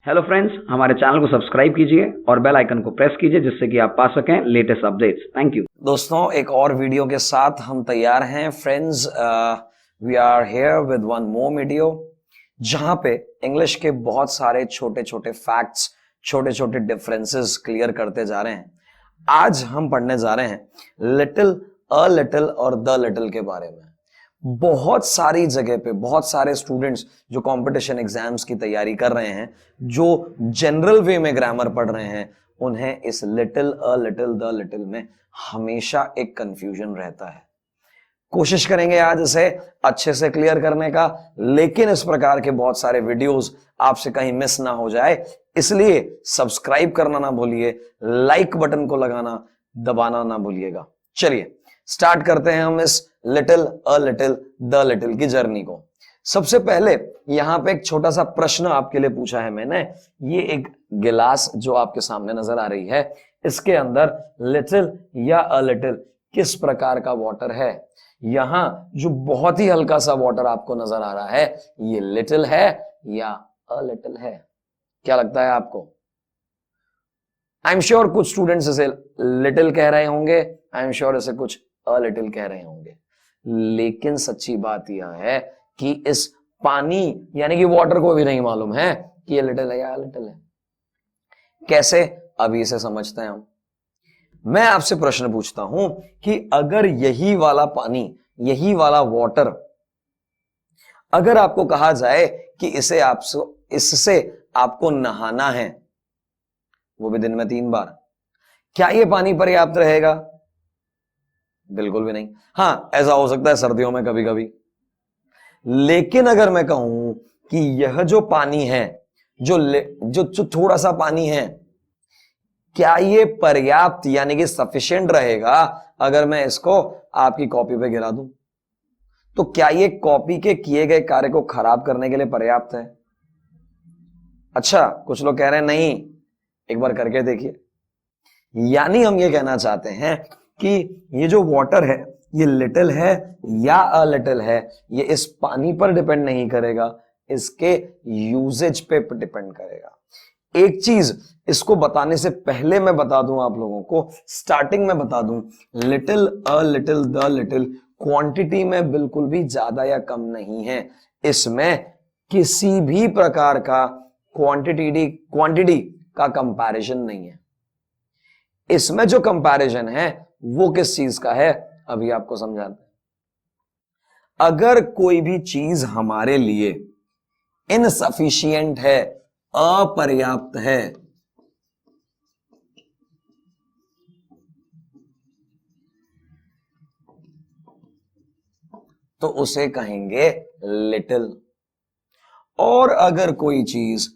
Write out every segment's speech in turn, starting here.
Hello friends, हमारे channel को subscribe कीजिए और बेल आइकन को प्रेस कीजिए जिससे कि आप पा सकें लेटेस्ट अपडेट्स। थैंक यू दोस्तों, एक और वीडियो के साथ हम तैयार हैं friends. We are here with one more video जहां पे इंग्लिश के बहुत सारे छोटे छोटे फैक्ट्स, छोटे छोटे डिफरेंसेस क्लियर करते जा रहे हैं। आज हम पढ़ने जा रहे हैं लिटिल, अ लिटिल और द लिटिल के बारे में। बहुत सारी जगह पे बहुत सारे स्टूडेंट्स जो कंपटीशन एग्जाम्स की तैयारी कर रहे हैं, जो जनरल वे में ग्रामर पढ़ रहे हैं, उन्हें इस little, a little, the little में हमेशा एक कंफ्यूजन रहता है। कोशिश करेंगे आज इसे अच्छे से क्लियर करने का, लेकिन इस प्रकार के बहुत सारे वीडियोस आपसे कहीं मिस ना हो जाए, इसलिए सब्सक्राइब करना ना भूलिए, लाइक बटन को लगाना दबाना ना भूलिएगा। चलिए स्टार्ट करते हैं हम इस little, a little, the little की जर्नी को। सबसे पहले यहां पे एक छोटा सा प्रश्न आपके लिए पूछा है मैंने। ये एक गिलास जो आपके सामने नजर आ रही है, इसके अंदर लिटिल या अ लिटिल किस प्रकार का वाटर है। यहां जो बहुत ही हल्का सा वाटर आपको नजर आ रहा है, ये लिटिल है या अ लिटिल है? क्या लगता है आपको? आई एम श्योर कुछ स्टूडेंट्स इसे लिटिल कह रहे होंगे, आई एम श्योर इसे कुछ अ लिटिल कह रहे होंगे, लेकिन सच्ची बात यह है कि इस पानी यानी कि वाटर को भी नहीं मालूम है कि ये लिटिल है या लिटिल है। कैसे? अभी इसे समझते हैं हम। मैं आपसे प्रश्न पूछता हूं कि अगर यही वाला पानी, यही वाला वाटर, अगर आपको कहा जाए कि इससे आपको नहाना है, वो भी दिन में 3 बार, क्या यह पानी पर्याप्त रहेगा? बिल्कुल भी नहीं। हां, ऐसा हो सकता है सर्दियों में कभी कभी, लेकिन अगर मैं कहूं कि यह जो पानी है, जो थोड़ा सा पानी है, क्या यह पर्याप्त यानी कि सफिशिएंट रहेगा अगर मैं इसको आपकी कॉपी पे गिरा दूं? तो क्या यह कॉपी के किए गए कार्य को खराब करने के लिए पर्याप्त है? अच्छा, कुछ लोग कह रहे हैं नहीं, एक बार करके देखिए। यानी हम ये कहना चाहते हैं कि ये जो वाटर है, ये लिटिल है या अ लिटिल है, ये इस पानी पर डिपेंड नहीं करेगा, इसके यूजेज पे डिपेंड करेगा। एक चीज इसको बताने से पहले मैं बता दूं आप लोगों को, स्टार्टिंग में बता दूं, little, a little, the little quantity में बिल्कुल भी ज्यादा या कम नहीं है। इसमें किसी भी प्रकार का क्वांटिटी का कंपैरिजन नहीं है। इसमें जो कंपैरिजन है वो किस चीज का है, अभी आपको समझाते हैं। अगर कोई भी चीज हमारे लिए इनसफिशिएंट है, अपर्याप्त है, तो उसे कहेंगे लिटिल। और अगर कोई चीज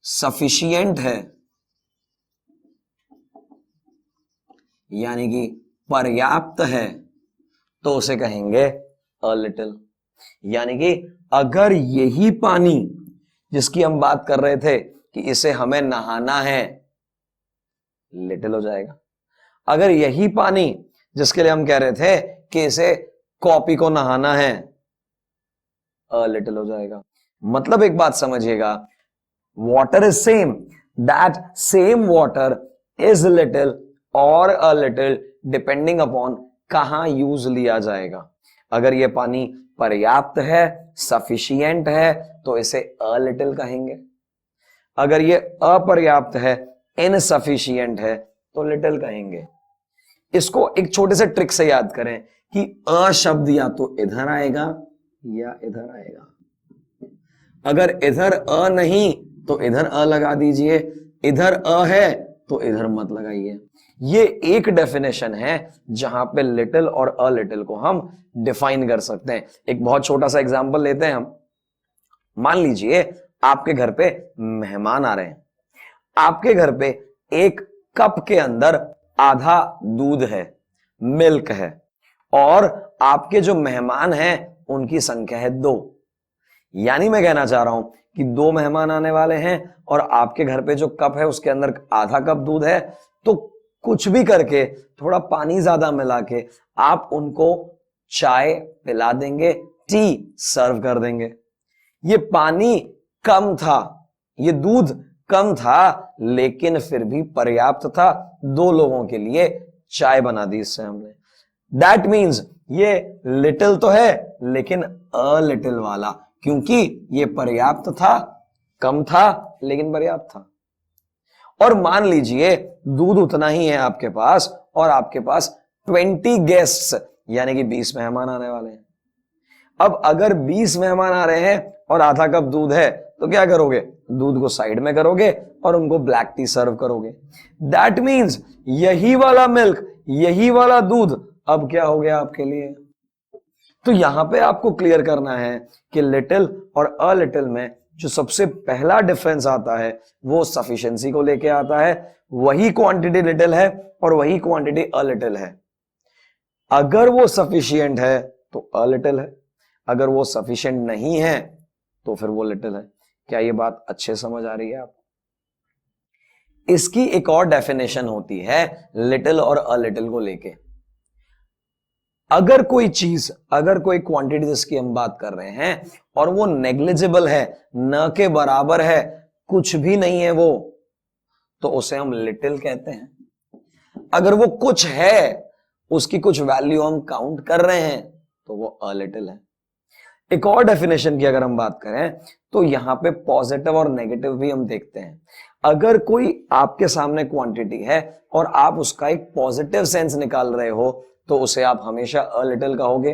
सफिशिएंट है यानी कि पर्याप्त है, तो उसे कहेंगे अ लिटिल। यानी कि अगर यही पानी जिसकी हम बात कर रहे थे कि इसे हमें नहाना है, लिटिल हो जाएगा। अगर यही पानी जिसके लिए हम कह रहे थे कि इसे कॉपी को नहाना है, अ लिटिल हो जाएगा। मतलब एक बात समझिएगा, water is same, that same water is little or a little depending upon कहां यूज लिया जाएगा। अगर यह पानी पर्याप्त है, सफिशिएंट है, तो इसे अ लिटिल कहेंगे। अगर यह अपर्याप्त है, इनसफिशिएंट है, तो लिटिल कहेंगे। इसको एक छोटे से ट्रिक से याद करें कि अ शब्द या तो इधर आएगा या इधर आएगा। अगर इधर अ नहीं तो इधर अ लगा दीजिए, इधर अ है तो इधर मत लगाइए। ये एक डेफिनेशन है जहां पे लिटिल और अ लिटिल को हम डिफाइन कर सकते हैं। एक बहुत छोटा सा एग्जांपल लेते हैं हम। मान लीजिए आपके घर पे मेहमान आ रहे हैं, आपके घर पे एक कप के अंदर आधा दूध है, मिल्क है, और आपके जो मेहमान हैं उनकी संख्या है 2। यानी मैं कहना चाह रहा हूं कि 2 मेहमान आने वाले हैं और आपके घर पे जो कप है उसके अंदर आधा कप दूध है, तो कुछ भी करके, थोड़ा पानी ज्यादा मिला के आप उनको चाय पिला देंगे, टी सर्व कर देंगे। ये पानी कम था, ये दूध कम था लेकिन फिर भी पर्याप्त था, 2 लोगों के लिए चाय बना दी इससे हमने। दैट मीन्स ये लिटिल तो है लेकिन अ लिटिल वाला, क्योंकि ये पर्याप्त था, कम था लेकिन पर्याप्त था। और मान लीजिए दूध उतना ही है आपके पास और आपके पास 20 गेस्ट्स यानी कि 20 मेहमान आने वाले हैं। अब अगर 20 मेहमान आ रहे हैं और आधा कप दूध है तो क्या करोगे? दूध को साइड में करोगे और उनको ब्लैक टी सर्व करोगे। दैट मीन्स यही वाला मिल्क, यही वाला दूध अब क्या हो गया आपके लिए? तो यहां पे आपको क्लियर करना है कि लिटिल और अ लिटिल में जो सबसे पहला डिफरेंस आता है वो सफिशिएंसी को लेके आता है। वही क्वांटिटी लिटिल है और वही क्वांटिटी अ लिटिल है। अगर वो सफिशिएंट है तो अ लिटिल है, अगर वो सफिशिएंट नहीं है तो फिर वो लिटिल है। क्या ये बात अच्छे समझ आ रही है आपको? इसकी एक और डेफिनेशन होती है लिटिल और अ लिटिल को लेके। अगर कोई चीज, अगर कोई क्वांटिटी जिसकी हम बात कर रहे हैं और वो नेग्लिजिबल है, न के बराबर है, कुछ भी नहीं है वो, तो उसे हम लिटिल कहते हैं। अगर वो कुछ है, उसकी कुछ वैल्यू हम काउंट कर रहे हैं, तो वो अ लिटिल है। एक और डेफिनेशन की अगर हम बात करें तो यहां पे पॉजिटिव और नेगेटिव भी हम देखते हैं। अगर कोई आपके सामने क्वांटिटी है और आप उसका एक पॉजिटिव सेंस निकाल रहे हो तो उसे आप हमेशा अ लिटिल कहोगे।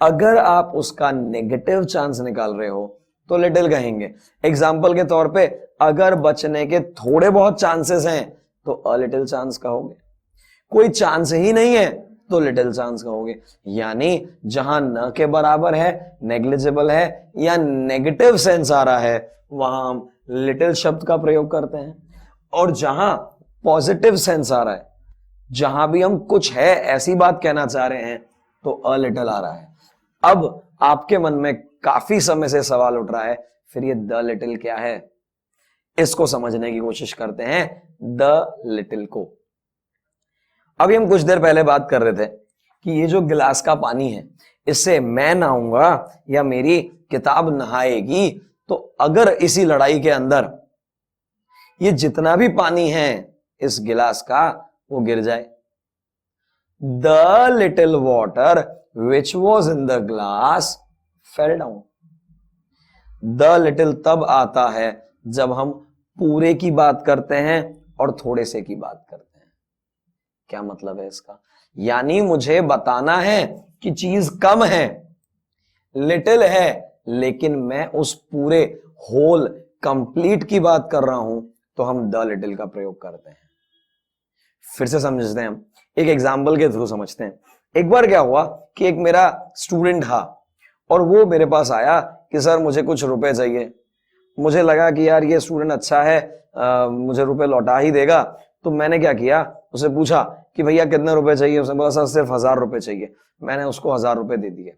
अगर आप उसका नेगेटिव चांस निकाल रहे हो तो लिटिल कहेंगे। एग्जाम्पल के तौर पे अगर बचने के थोड़े बहुत चांसेस हैं तो अ लिटिल चांस कहोगे, कोई चांस ही नहीं है तो लिटिल चांस कहोगे। यानी जहां न के बराबर है, नेग्लिजिबल है या नेगेटिव सेंस आ रहा है वहां हम लिटिल शब्द का प्रयोग करते हैं, और जहां पॉजिटिव सेंस आ रहा है, जहां भी हम कुछ है ऐसी बात कहना चाह रहे हैं तो अ लिटिल आ रहा है। अब आपके मन में काफी समय से सवाल उठ रहा है फिर ये द लिटिल क्या है? इसको समझने की कोशिश करते हैं, द लिटिल को। अभी हम कुछ देर पहले बात कर रहे थे कि ये जो गिलास का पानी है इससे मैं नहाऊंगा या मेरी किताब नहाएगी, तो अगर इसी लड़ाई के अंदर ये जितना भी पानी है इस गिलास का वो गिर जाए, the little water which was in the glass fell down. The little तब आता है जब हम पूरे की बात करते हैं और थोड़े से की बात करते हैं। क्या मतलब है इसका? यानी मुझे बताना है कि चीज कम है, लिटिल है, लेकिन मैं उस पूरे होल कंप्लीट की बात कर रहा हूं तो हम द लिटिल का प्रयोग करते हैं। फिर से समझते हैं, हम एक एग्जाम्पल के थ्रू समझते हैं। एक बार क्या हुआ कि एक मेरा स्टूडेंट था और वो मेरे पास आया कि सर मुझे कुछ रुपए चाहिए। मुझे लगा कि यार ये स्टूडेंट अच्छा है, मुझे रुपए लौटा ही देगा। तो मैंने क्या किया, उसे पूछा कि भैया कितने रुपए चाहिए? उसने बोला सर सिर्फ 1000 रुपए चाहिए। मैंने उसको 1000 रुपए दे दिए।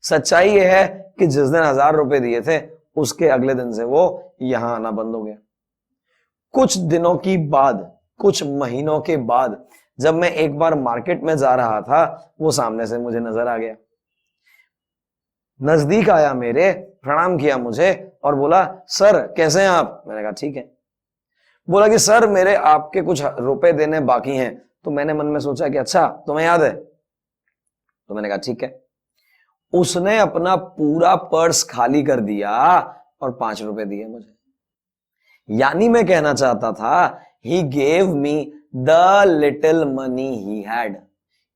सच्चाई ये है कि जिस दिन 1000 रुपए दिए थे उसके अगले दिन से वो यहां आना बंद हो गया। कुछ दिनों की बाद, कुछ महीनों के बाद जब मैं एक बार मार्केट में जा रहा था, वो सामने से मुझे नजर आ गया, नजदीक आया मेरे, प्रणाम किया मुझे और बोला सर कैसे हैं आप? मैंने कहा ठीक है। बोला कि सर मेरे आपके कुछ रुपए देने बाकी हैं। तो मैंने मन में सोचा कि अच्छा तुम्हें याद है? तो मैंने कहा ठीक है। उसने अपना पूरा पर्स खाली कर दिया और 5 रुपए दिए मुझे। यानी मैं कहना चाहता था he gave me the little money he had।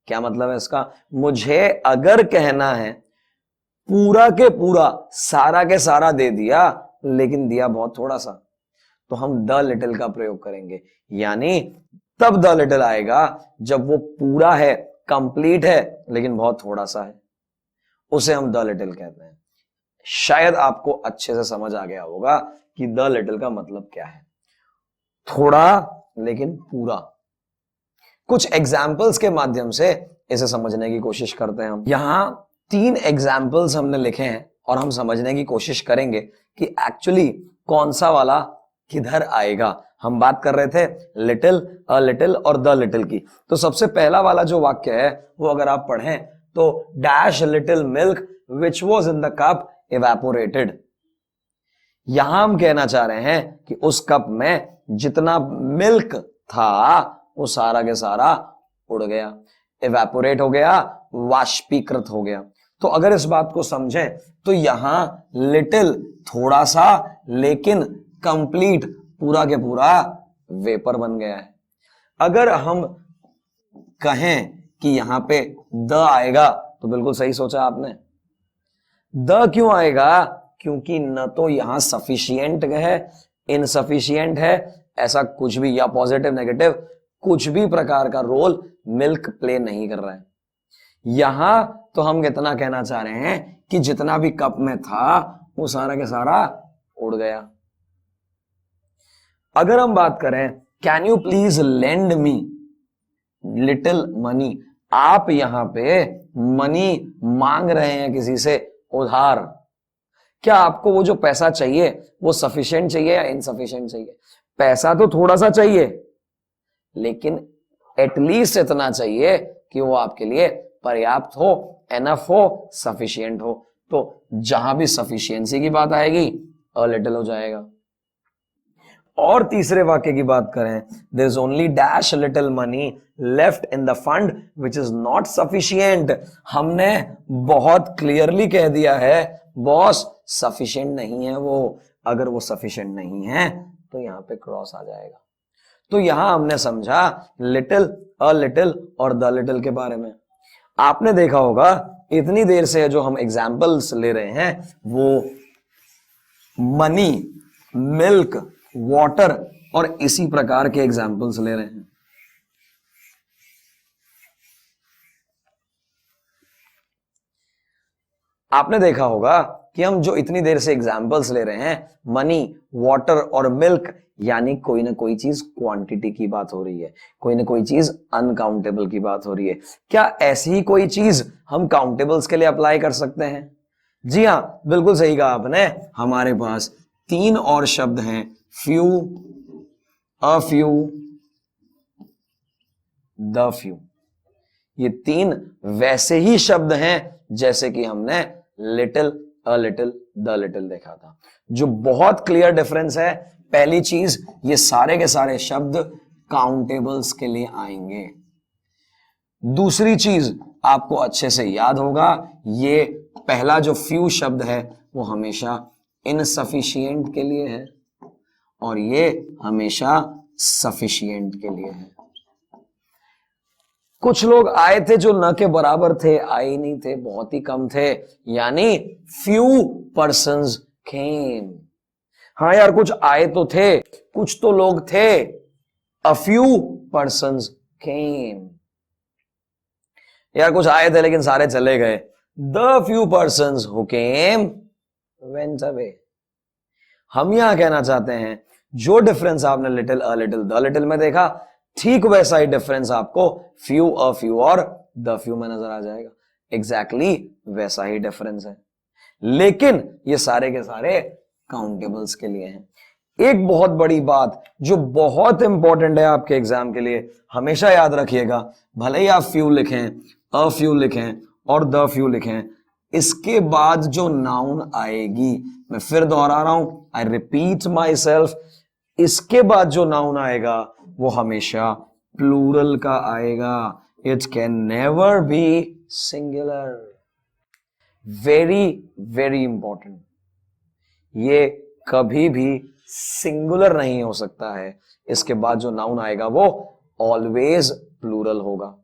क्या मतलब है इसका? मुझे अगर कहना है पूरा के पूरा, सारा के सारा दे दिया लेकिन दिया बहुत थोड़ा सा, तो हम द लिटिल का प्रयोग करेंगे। यानी तब द लिटिल आएगा जब वो पूरा है, कंप्लीट है, लेकिन बहुत थोड़ा सा है, उसे हम द लिटिल कहते हैं। शायद आपको अच्छे से समझ आ गया होगा कि द लिटिल का मतलब क्या है, थोड़ा लेकिन पूरा। कुछ एग्जाम्पल्स के माध्यम से इसे समझने की कोशिश करते हैं हम। यहां 3 एग्जाम्पल्स हमने लिखे हैं और हम समझने की कोशिश करेंगे कि एक्चुअली कौन सा वाला किधर आएगा। हम बात कर रहे थे लिटिल, अ लिटिल और द लिटिल की। तो सबसे पहला वाला जो वाक्य है वो अगर आप पढ़ें तो dash little milk which was in the cup evaporated. यहां हम कहना चाह रहे हैं कि उस कप में जितना मिल्क था वो सारा के सारा उड़ गया, इवेपोरेट हो गया, वाष्पीकृत हो गया। तो अगर इस बात को समझें तो यहां लिटिल थोड़ा सा, लेकिन कंप्लीट पूरा के पूरा वेपर बन गया है। अगर हम कहें कि यहां पे द आएगा तो बिल्कुल सही सोचा आपने। द क्यों आएगा? क्योंकि न तो यहां सफिशिएंट है, इनसफिशिएंट है, ऐसा कुछ भी, या पॉजिटिव नेगेटिव कुछ भी प्रकार का रोल मिल्क प्ले नहीं कर रहा है। यहां तो हम कितना कहना चाह रहे हैं कि जितना भी कप में था वो सारा के सारा उड़ गया। अगर हम बात करें can you please lend me little money, आप यहां पे मनी मांग रहे हैं किसी से, उधार। क्या आपको वो जो पैसा चाहिए वो सफिशिएंट चाहिए या इनसफिशिएंट चाहिए? पैसा तो थोड़ा सा चाहिए, लेकिन एटलीस्ट इतना चाहिए कि वो आपके लिए पर्याप्त हो, एनफ हो, सफिशिएंट हो। तो जहां भी सफिशिएंसी की बात आएगी अ लिटिल हो जाएगा। और तीसरे वाक्य की बात करें, there is only dash little money left in the fund which is not sufficient. हमने बहुत क्लियरली कह दिया है बॉस सफिशिएंट नहीं है वो। अगर वो सफिशिएंट नहीं है तो यहां पे क्रॉस आ जाएगा। तो यहां हमने समझा लिटिल, अ लिटिल और द लिटिल के बारे में। आपने देखा होगा इतनी देर से जो हम एग्जाम्पल्स ले रहे हैं वो मनी, मिल्क, वाटर और इसी प्रकार के एग्जाम्पल्स ले रहे हैं। आपने देखा होगा कि हम जो इतनी देर से एग्जाम्पल्स ले रहे हैं, मनी, वाटर और मिल्क, यानी कोई ना कोई चीज क्वांटिटी की बात हो रही है, कोई ना कोई चीज अनकाउंटेबल की बात हो रही है। क्या ऐसी ही कोई चीज हम काउंटेबल्स के लिए अप्लाई कर सकते हैं? जी हां, बिल्कुल सही कहा आपने। हमारे पास 3 और शब्द हैं, few, a few, the few. ये 3 वैसे ही शब्द हैं जैसे कि हमने little, a little, the little देखा था। जो बहुत क्लियर डिफरेंस है, पहली चीज ये सारे के सारे शब्द काउंटेबल्स के लिए आएंगे। दूसरी चीज आपको अच्छे से याद होगा, ये पहला जो फ्यू शब्द है वो हमेशा इनसफिशिएंट के लिए है और ये हमेशा सफिशिएंट के लिए है। कुछ लोग आए थे जो न के बराबर थे, आए ही नहीं थे, बहुत ही कम थे, यानी फ्यू पर्सन्स केम। हाँ यार, कुछ आए तो थे, कुछ तो लोग थे, अ फ्यू पर्सन्स केम। यार कुछ आए थे लेकिन सारे चले गए, the few persons who came went away. हम यहां कहना चाहते हैं जो डिफरेंस आपने little, a little, the little में देखा, ठीक वैसा ही डिफरेंस आपको फ्यू, अ फ्यू और द फ्यू में नजर आ जाएगा। एग्जैक्टली वैसा ही डिफरेंस है, लेकिन ये सारे के सारे काउंटेबल्स के लिए हैं। एक बहुत बड़ी बात जो बहुत इंपॉर्टेंट है आपके एग्जाम के लिए, हमेशा याद रखिएगा, भले ही आप फ्यू लिखें, अ फ्यू लिखें और द फ्यू लिखें, इसके बाद जो नाउन आएगी, मैं फिर दोहरा रहा हूं, आई रिपीट माई सेल्फ, इसके बाद जो नाउन आएगा वो हमेशा प्लूरल का आएगा। It can never be singular. Very very important, ये कभी भी सिंगुलर नहीं हो सकता है। इसके बाद जो नाउन आएगा वो ऑलवेज प्लूरल होगा।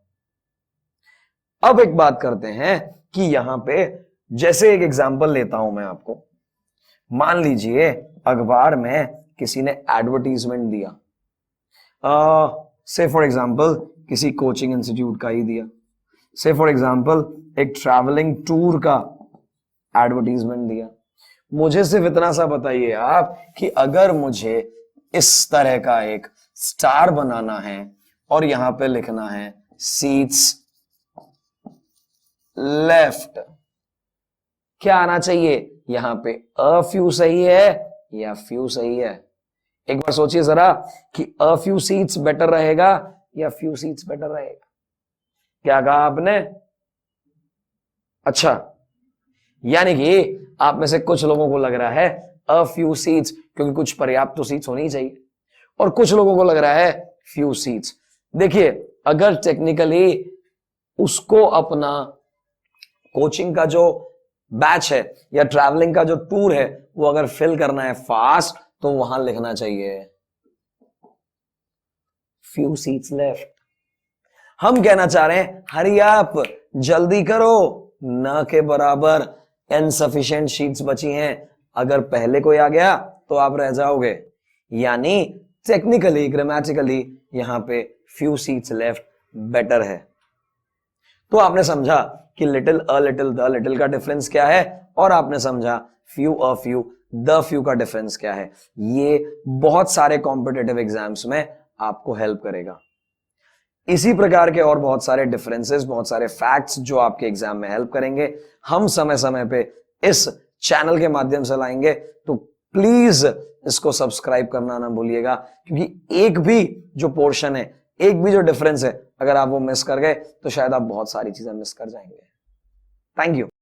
अब एक बात करते हैं कि यहां पे जैसे एक एग्जांपल लेता हूं मैं आपको। मान लीजिए अखबार में किसी ने एडवर्टीजमेंट दिया, से फॉर एग्जांपल किसी कोचिंग इंस्टीट्यूट का ही दिया, से फॉर एग्जांपल एक ट्रैवलिंग टूर का एडवर्टीजमेंट दिया। मुझे सिर्फ इतना सा बताइए आप कि अगर मुझे इस तरह का एक स्टार बनाना है और यहां पे लिखना है सीट्स लेफ्ट, क्या आना चाहिए? यहां पे अ फ्यू सही है या फ्यू सही है? एक बार सोचिए जरा कि अ फ्यू सीट्स बेटर रहेगा या फ्यू सीट्स बेटर रहेगा। क्या कहा आपने? अच्छा, यानी कि आप में से कुछ लोगों को लग रहा है अ फ्यू सीट्स, क्योंकि कुछ पर्याप्त तो सीट्स होनी ही चाहिए, और कुछ लोगों को लग रहा है फ्यू सीट्स। देखिए, अगर टेक्निकली उसको अपना कोचिंग का जो बैच है या ट्रैवलिंग का जो टूर है वो अगर फिल करना है फास्ट, तो वहां लिखना चाहिए फ्यू सीट्स लेफ्ट। हम कहना चाह रहे हैं हरी आप, जल्दी करो, न के बराबर इनसफिशिएंट शीट्स बची हैं, अगर पहले कोई आ गया तो आप रह जाओगे। यानी टेक्निकली ग्रामेटिकली यहां पे फ्यू सीट्स लेफ्ट बेटर है। तो आपने समझा कि little a little the little का डिफरेंस क्या है, और आपने समझा few a few the few का डिफरेंस क्या है। ये बहुत सारे कॉम्पिटिटिव एग्जाम्स में आपको हेल्प करेगा। इसी प्रकार के और बहुत सारे डिफरेंसेस, बहुत सारे फैक्ट्स जो आपके एग्जाम में हेल्प करेंगे, हम समय समय पे इस चैनल के माध्यम से लाएंगे। तो प्लीज इसको सब्सक्राइब करना ना भूलिएगा, क्योंकि एक भी जो पोर्शन है, एक भी जो डिफरेंस है, अगर आप वो मिस कर गए तो शायद आप बहुत सारी चीजें मिस कर जाएंगे। Thank you.